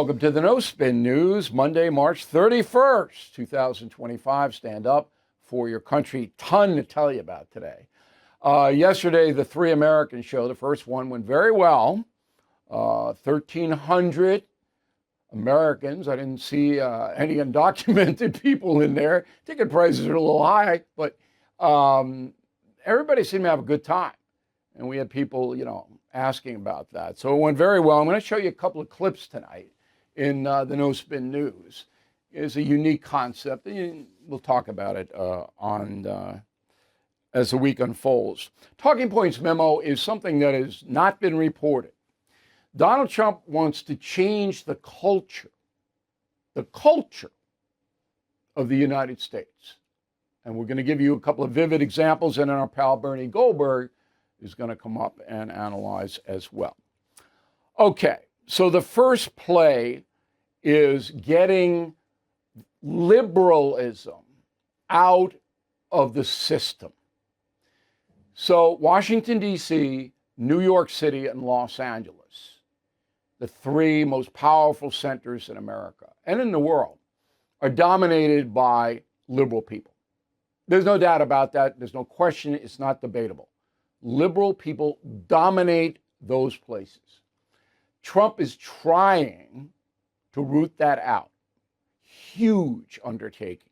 Welcome to the No Spin News, Monday, March 31st, 2025. Stand up for your country. Ton to tell you about today. Yesterday, the Three Americans show, the first one went very well. 1,300 Americans. I didn't see any undocumented people in there. Ticket prices are a little high, but everybody seemed to have a good time. And we had people, asking about that. So it went very well. I'm going to show you a couple of clips tonight in the No Spin News. It's a unique concept, and we'll talk about it as the week unfolds. Talking Points Memo is something that has not been reported. Donald Trump wants to change the culture of the United States. And we're going to give you a couple of vivid examples, and then our pal Bernie Goldberg is going to come up and analyze as well. Okay, so the first play is getting liberalism out of the system. So Washington, D.C., New York City, and Los Angeles, the three most powerful centers in America and in the world, are dominated by liberal people. There's no doubt about that. There's no question. It's not debatable. Liberal people dominate those places. Trump is trying to root that out. Huge undertaking.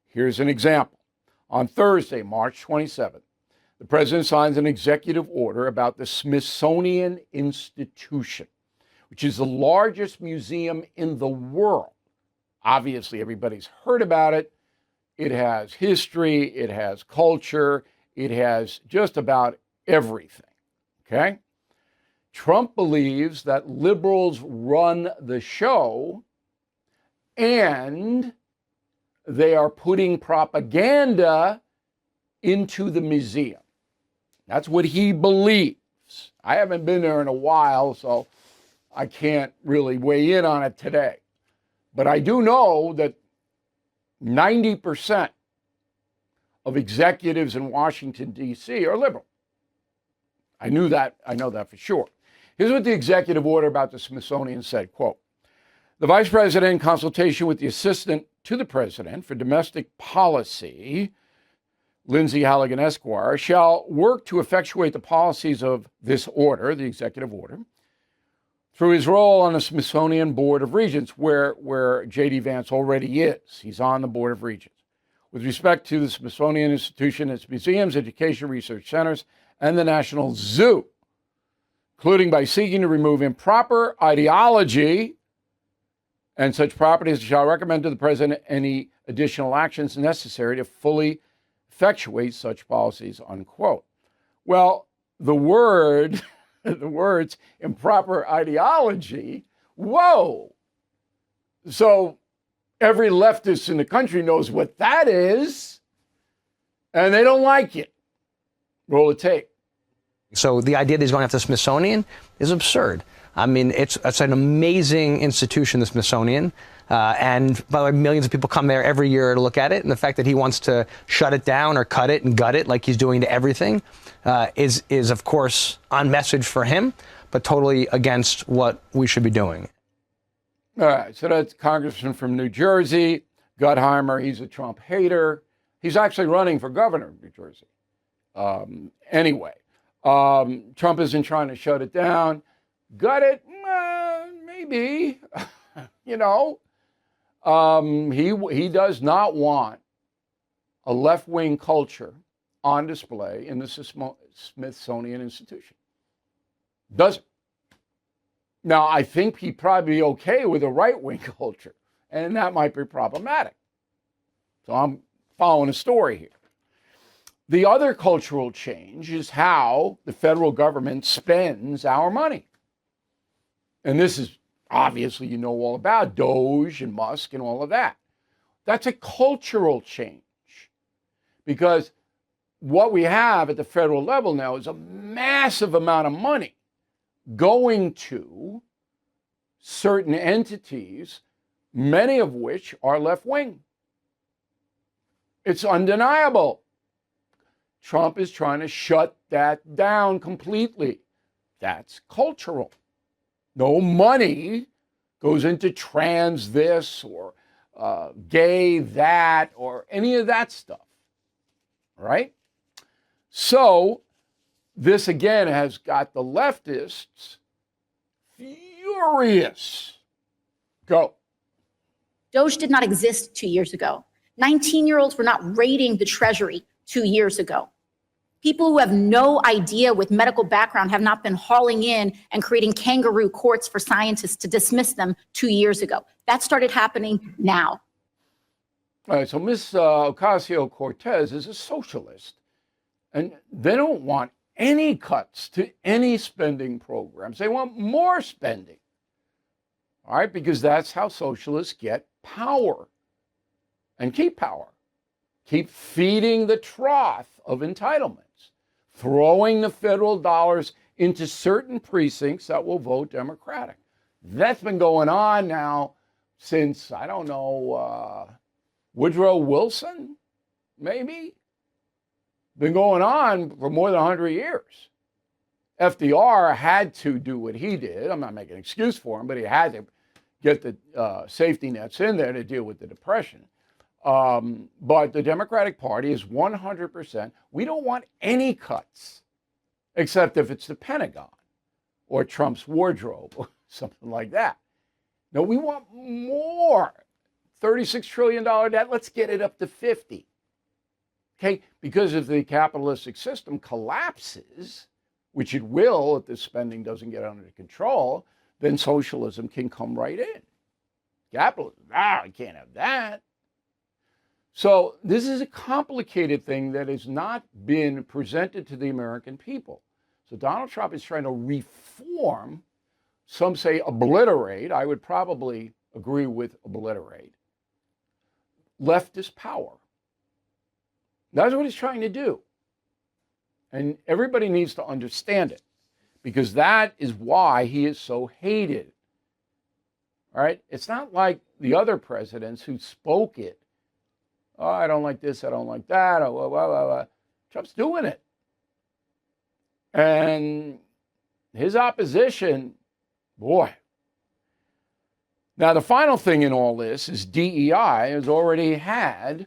Here's an example. On Thursday, March 27th, the president signs an executive order about the Smithsonian Institution, which is the largest museum in the world. Obviously, everybody's heard about it. It has history, it has culture, it has just about everything, okay? Trump believes that liberals run the show and they are putting propaganda into the museum. That's what he believes. I haven't been there in a while, so I can't really weigh in on it today. But I do know that 90% of executives in Washington, D.C. are liberal. I know that for sure. Here's what the executive order about the Smithsonian said, quote, the vice president, in consultation with the assistant to the president for domestic policy, Lindsay Halligan Esquire, shall work to effectuate the policies of this order, the executive order, through his role on the Smithsonian Board of Regents, where J.D. Vance already is. He's on the Board of Regents. With respect to the Smithsonian Institution, its museums, education, research centers, and the National Zoo, including by seeking to remove improper ideology and such properties, shall recommend to the president any additional actions necessary to fully effectuate such policies, unquote. Well, the words improper ideology, whoa. So every leftist in the country knows what that is, and they don't like it. Roll the tape. So the idea that he's going after the Smithsonian is absurd. I mean, it's an amazing institution, the Smithsonian. And by the way, millions of people come there every year to look at it. And the fact that he wants to shut it down or cut it and gut it like he's doing to everything is, of course, on message for him, but totally against what we should be doing. All right, so that's Congressman from New Jersey, Guttheimer. He's a Trump hater. He's actually running for governor of New Jersey. Anyway, Trump isn't trying to shut it down. Gut it? Maybe. He does not want a left-wing culture on display in the Smithsonian Institution. Doesn't. Now, I think he'd probably be okay with a right-wing culture, and that might be problematic. So I'm following a story here. The other cultural change is how the federal government spends our money. And this is obviously, you know all about Doge and Musk and all of that. That's a cultural change because what we have at the federal level now is a massive amount of money going to certain entities, many of which are left-wing. It's undeniable. Trump is trying to shut that down completely. That's cultural. No money goes into trans this or gay that or any of that stuff, right? So this again has got the leftists furious. Go. Doge did not exist 2 years ago. 19-year-olds were not raiding the Treasury 2 years ago. People who have no idea with medical background have not been hauling in and creating kangaroo courts for scientists to dismiss them 2 years ago. That started happening now. All right, so Ms. Ocasio-Cortez is a socialist, and they don't want any cuts to any spending programs. They want more spending, all right, because that's how socialists get power and keep power. Keep feeding the trough of entitlements, throwing the federal dollars into certain precincts that will vote Democratic. That's been going on now since, I don't know, Woodrow Wilson, maybe? Been going on for more than 100 years. FDR had to do what he did. I'm not making an excuse for him, but he had to get the safety nets in there to deal with the Depression. But the Democratic Party is 100%. We don't want any cuts, except if it's the Pentagon or Trump's wardrobe or something like that. No, we want more. $36 trillion debt, let's get it up to 50. Okay, because if the capitalistic system collapses, which it will if the spending doesn't get under control, then socialism can come right in. Capitalism, I can't have that. So this is a complicated thing that has not been presented to the American people. So Donald Trump is trying to reform, some say obliterate, I would probably agree with obliterate, leftist power. That's what he's trying to do. And everybody needs to understand it, because that is why he is so hated. All right? It's not like the other presidents who spoke it. Oh, I don't like this, I don't like that. Oh, blah, blah, blah, blah. Trump's doing it. And his opposition, boy. Now, the final thing in all this is DEI has already had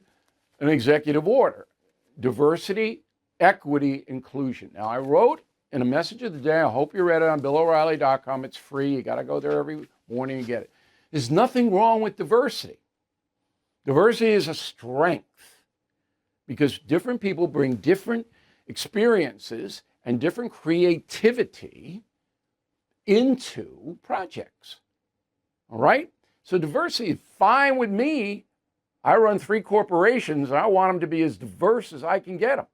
an executive order. Diversity, equity, inclusion. Now, I wrote in a message of the day, I hope you read it on BillO'Reilly.com. It's free. You got to go there every morning and get it. There's nothing wrong with diversity. Diversity is a strength because different people bring different experiences and different creativity into projects. All right? So diversity is fine with me. I run 3 corporations and I want them to be as diverse as I can get them.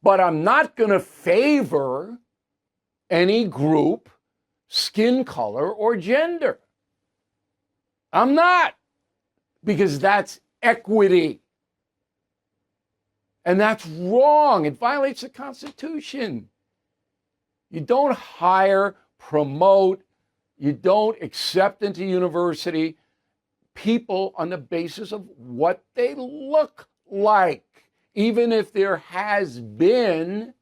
But I'm not going to favor any group, skin color, or gender. I'm not, because that's equity. And that's wrong. It violates the Constitution. You don't hire, promote, you don't accept into university people on the basis of what they look like, even if there has been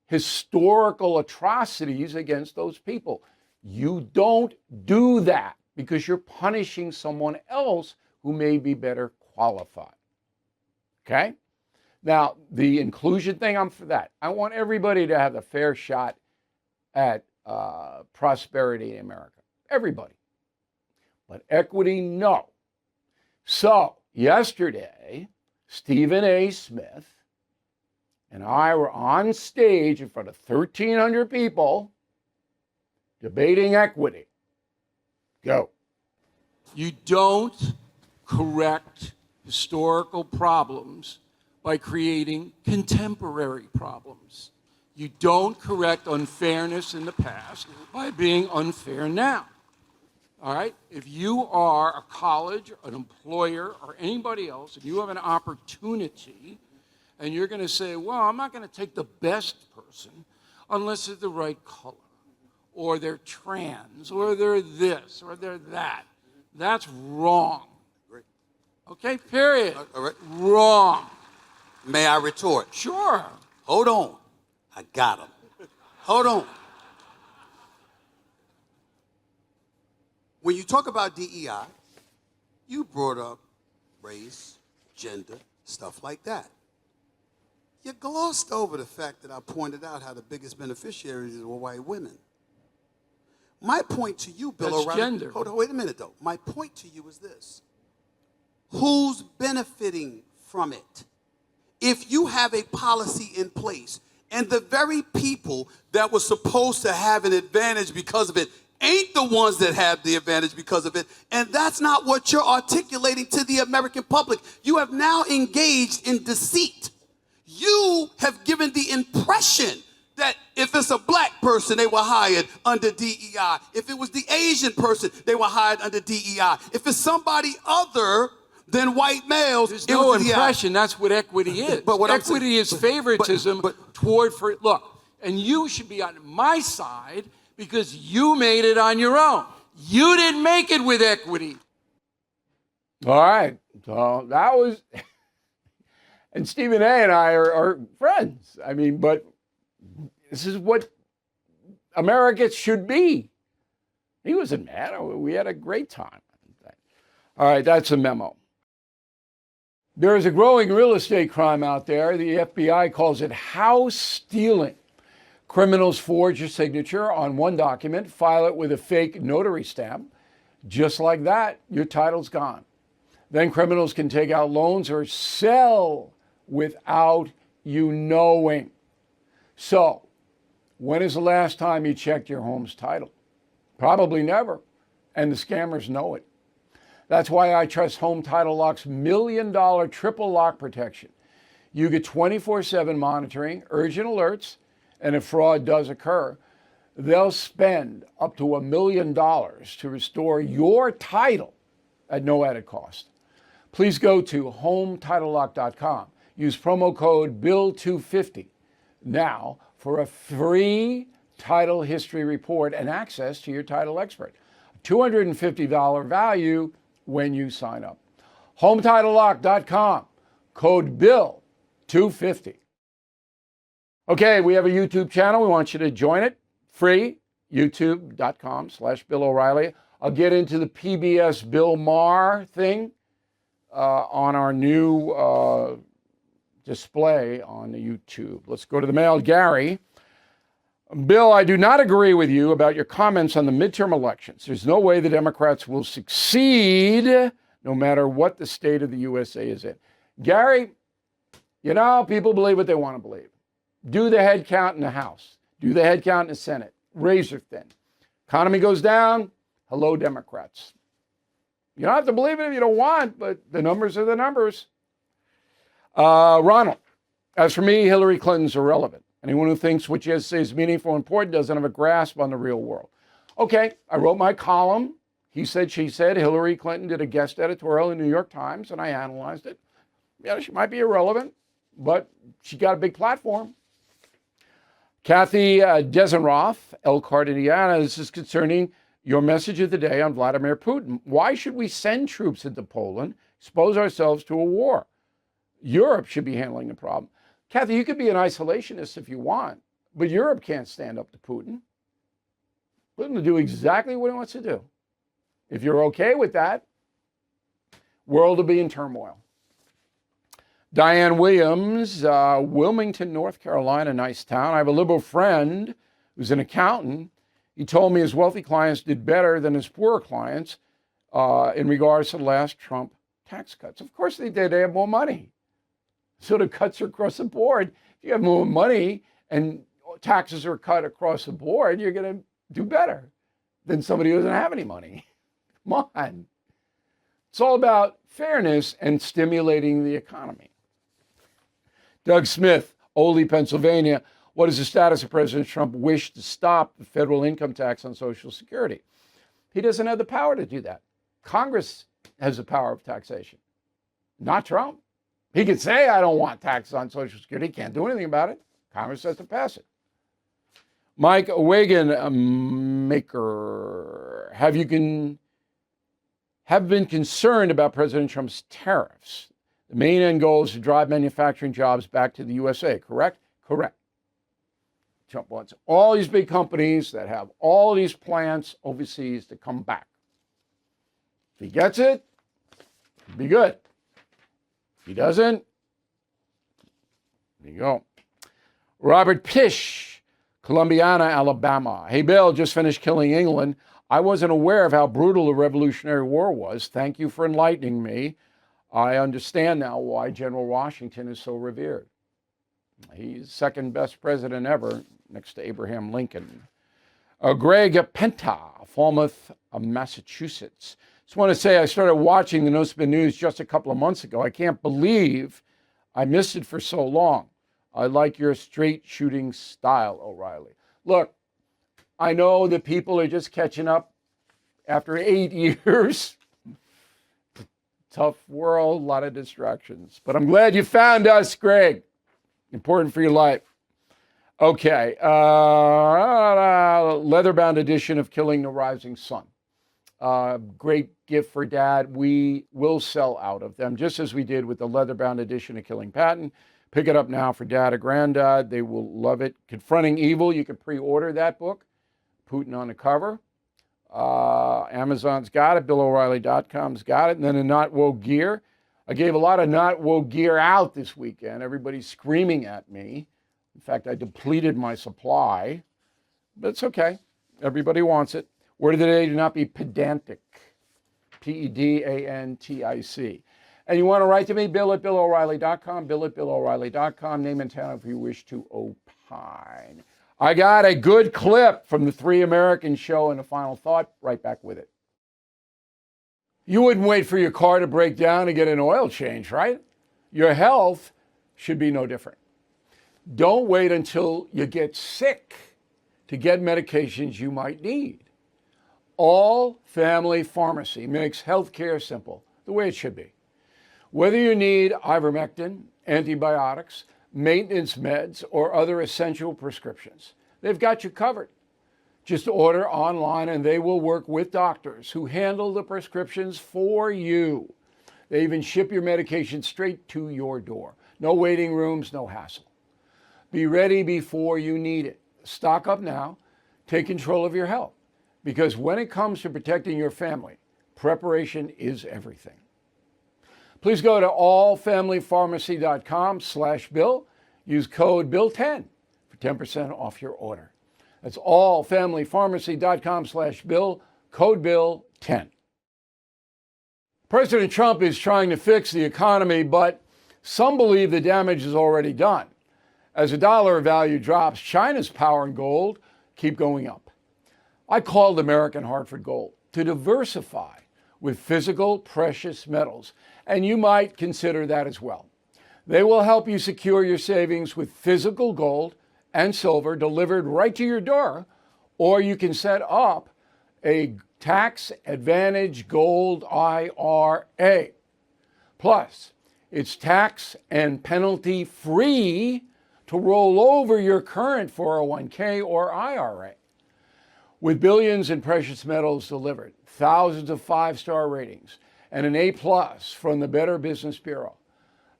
historical atrocities against those people. You don't do that because you're punishing someone else who may be better qualified. Okay? Now, the inclusion thing, I'm for that. I want everybody to have a fair shot at prosperity in America. Everybody. But equity, no. So, yesterday, Stephen A. Smith and I were on stage in front of 1,300 people debating equity. Go. You don't correct historical problems by creating contemporary problems. You don't correct unfairness in the past by being unfair now. All right? If you are a college, an employer, or anybody else, and you have an opportunity, and you're going to say, well, I'm not going to take the best person unless they're the right color, or they're trans, or they're this, or they're that. That's wrong. Okay, period. All right. Wrong. May I retort? Sure. Hold on. I got him. Hold on. when you talk about DEI, you brought up race, gender, stuff like that. You glossed over the fact that I pointed out how the biggest beneficiaries were white women. My point to you, Bill That's O'Reilly. gender. Hold on, wait a minute, though. My point to you is this. Who's benefiting from it? If you have a policy in place and the very people that were supposed to have an advantage because of it ain't the ones that have the advantage because of it, and that's not what you're articulating to the American public. You have now engaged in deceit. You have given the impression that if it's a black person, they were hired under DEI. If it was the Asian person, they were hired under DEI. If it's somebody other than white males, There's it no was DEI. impression. That's what equity is. But what I'm equity saying- is favoritism but- toward for look. And you should be on my side because you made it on your own. You didn't make it with equity. All right. So that was, and Stephen A. and I are friends. I mean, but this is what America should be. He wasn't mad. We had a great time. All right, that's a memo. There is a growing real estate crime out there. The FBI calls it house stealing. Criminals forge your signature on one document, file it with a fake notary stamp. Just like that, your title's gone. Then criminals can take out loans or sell without you knowing. So, when is the last time you checked your home's title? Probably never, and the scammers know it. That's why I trust Home Title Lock's $1 million triple lock protection. You get 24/7 monitoring, urgent alerts, and if fraud does occur, they'll spend up to $1 million to restore your title at no added cost. Please go to HomeTitleLock.com. Use promo code BILL250 now for a free title history report and access to your title expert. $250 value when you sign up. HomeTitleLock.com, code BILL250. Okay, we have a YouTube channel. We want you to join it. Free, youtube.com/Bill O'Reilly. I'll get into the PBS Bill Maher thing on our new display on the YouTube. Let's go to the mail. Gary. Bill, I do not agree with you about your comments on the midterm elections. There's no way the Democrats will succeed no matter what the state of the USA is in. Gary, you know, people believe what they want to believe. Do the head count in the House. Do the head count in the Senate. Razor thin. Economy goes down. Hello, Democrats. You don't have to believe it if you don't want, but the numbers are the numbers. Ronald, as for me, Hillary Clinton's irrelevant. Anyone who thinks what she has to say is meaningful and important doesn't have a grasp on the real world. Okay, I wrote my column. He said, she said. Hillary Clinton did a guest editorial in the New York Times, and I analyzed it. Yeah, she might be irrelevant, but she got a big platform. Kathy Desenroth, Elkhart, Indiana, this is concerning your message of the day on Vladimir Putin. Why should we send troops into Poland, expose ourselves to a war? Europe should be handling the problem. Kathy, you could be an isolationist if you want, but Europe can't stand up to Putin. Putin will do exactly what he wants to do. If you're okay with that, world will be in turmoil. Diane Williams, Wilmington, North Carolina, nice town. I have a liberal friend who's an accountant. He told me his wealthy clients did better than his poorer clients in regards to the last Trump tax cuts. Of course they did. They have more money. So the cuts are across the board. If you have more money and taxes are cut across the board, you're going to do better than somebody who doesn't have any money. Come on. It's all about fairness and stimulating the economy. Doug Smith, Ole, Pennsylvania. What is the status of President Trump's wish to stop the federal income tax on Social Security? He doesn't have the power to do that. Congress has the power of taxation, not Trump. He could say, I don't want taxes on Social Security. He can't do anything about it. Congress has to pass it. Mike Wagenmaker, have been concerned about President Trump's tariffs. The main end goal is to drive manufacturing jobs back to the USA, correct? Correct. Trump wants all these big companies that have all these plants overseas to come back. he gets it, be good. If he doesn't, there you go. Robert Pish, Columbiana, Alabama. Hey, Bill, just finished killing England. I wasn't aware of how brutal the Revolutionary War was. Thank you for enlightening me. I understand now why General Washington is so revered. He's second best president ever, next to Abraham Lincoln. Greg Penta, Falmouth, Massachusetts. Just want to say I started watching the No Spin News just a couple of months ago. I can't believe I missed it for so long. I like your straight shooting style, O'Reilly. Look, I know that people are just catching up after 8 years. Tough world, a lot of distractions. But I'm glad you found us, Greg. Important for your life. Okay. Leather-bound edition of Killing the Rising Sun. Great gift for Dad. We will sell out of them, just as we did with the leather-bound edition of Killing Patton. Pick it up now for Dad or Granddad. They will love it. Confronting Evil, you can pre-order that book. Putin on the cover. Amazon's got it. BillO'Reilly.com's got it. And then the Not Woke gear. I gave a lot of Not Woke gear out this weekend. Everybody's screaming at me. In fact, I depleted my supply. But it's okay. Everybody wants it. Word of the day, do not be pedantic. Pedantic. And you want to write to me, Bill at BillO'Reilly.com, Bill at BillO'Reilly.com. Name and town if you wish to opine. I got a good clip from the Three Americans show and a final thought. Right back with it. You wouldn't wait for your car to break down to get an oil change, right? Your health should be no different. Don't wait until you get sick to get medications you might need. All Family Pharmacy makes healthcare simple, the way it should be. Whether you need ivermectin, antibiotics, maintenance meds, or other essential prescriptions, they've got you covered. Just order online and they will work with doctors who handle the prescriptions for you. They even ship your medication straight to your door. No waiting rooms, no hassle. Be ready before you need it. Stock up now. Take control of your health. Because when it comes to protecting your family, preparation is everything. Please go to allfamilypharmacy.com/Bill. Use code BILL10 for 10% off your order. That's allfamilypharmacy.com/Bill, code BILL10. President Trump is trying to fix the economy, but some believe the damage is already done. As the dollar value drops, China's power and gold keep going up. I called American Hartford Gold to diversify with physical precious metals, and you might consider that as well. They will help you secure your savings with physical gold and silver delivered right to your door, or you can set up a tax advantage gold IRA. Plus, it's tax and penalty free to roll over your current 401k or IRA. With billions in precious metals delivered, thousands of five-star ratings, and an A+ from the Better Business Bureau,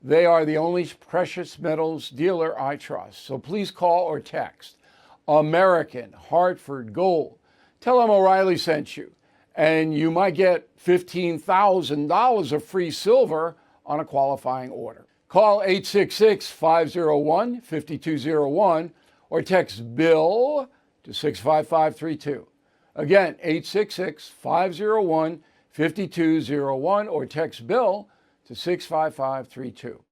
they are the only precious metals dealer I trust. So please call or text American Hartford Gold. Tell them O'Reilly sent you, and you might get $15,000 of free silver on a qualifying order. Call 866-501-5201 or text BILL to 65532. Again, 866-501-5201 or text BILL to 65532.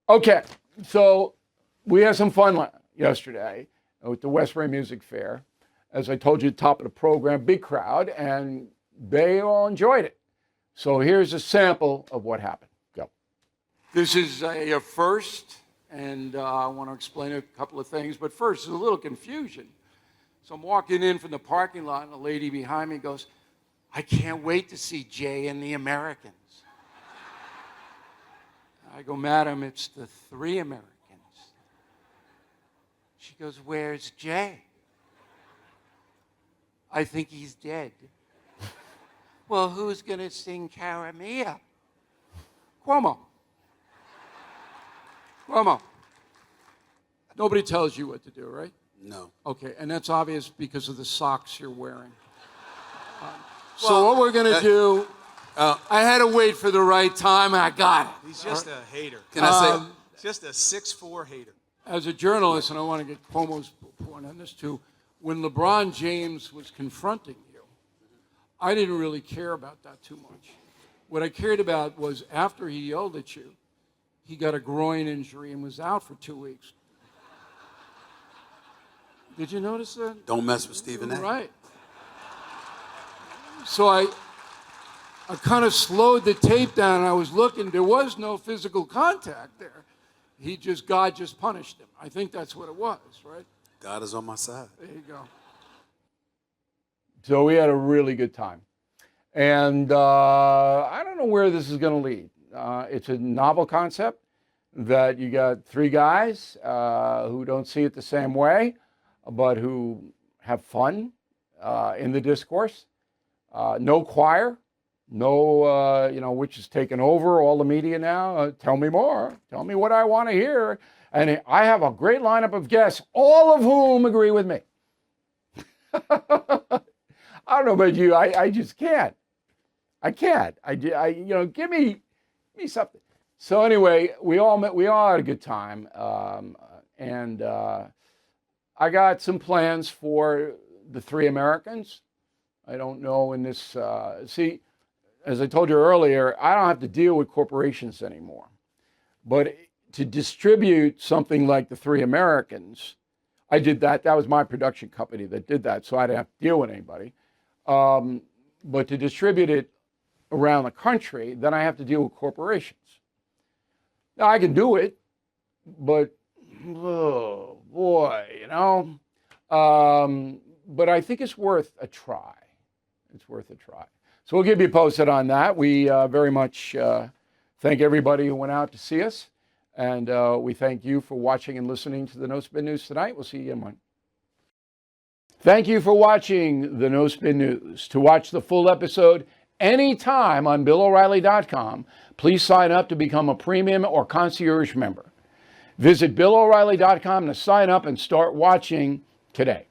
Okay, so we had some fun yesterday with the Westbury Music Fair. As I told you at the top of the program, big crowd, and they all enjoyed it. So here's a sample of what happened. Go. This is a first, and I want to explain a couple of things. But first, there's a little confusion. So I'm walking in from the parking lot, and a lady behind me goes, "I can't wait to see Jay and the Americans." I go, "Madam, it's the Three Americans." She goes, "Where's Jay?" "I think he's dead." "Well, who's going to sing Caramia?" Cuomo. Cuomo. Nobody tells you what to do, right? No. Okay, and that's obvious because of the socks you're wearing. So what we're going to do I had to wait for the right time, and I got it. He's just a hater. Can I say? Just a 6'4" hater. As a journalist, and I want to get Cuomo's point on this too, when LeBron James was confronting you, I didn't really care about that too much. What I cared about was after he yelled at you, he got a groin injury and was out for 2 weeks. Did you notice that? Don't mess with Stephen A. Right. So I kind of slowed the tape down, and I was looking. There was no physical contact there. God just punished him. I think that's what it was, right? God is on my side. There you go. So we had a really good time. And I don't know where this is going to lead. It's a novel concept that you got three guys who don't see it the same way, but who have fun in the discourse. No choir, no, which is taken over all the media now. Tell me more. Tell me what I want to hear. And I have a great lineup of guests, all of whom agree with me. I don't know about you. I just can't. I can't. Give me something. So anyway, we all had a good time, and I got some plans for the three Americans. I don't know in this. See, as I told you earlier, I don't have to deal with corporations anymore. But to distribute something like the three Americans, I did that. That was my production company that did that, so I didn't have to deal with anybody. But to distribute it around the country, then I have to deal with corporations. Now, I can do it, but, oh, boy, but I think it's worth a try. It's worth a try. So we'll keep you posted on that. We very much thank everybody who went out to see us. And we thank you for watching and listening to the No Spin News tonight. We'll see you again Monday. Thank you for watching the No Spin News. To watch the full episode anytime on BillO'Reilly.com, please sign up to become a premium or concierge member. Visit BillO'Reilly.com to sign up and start watching today.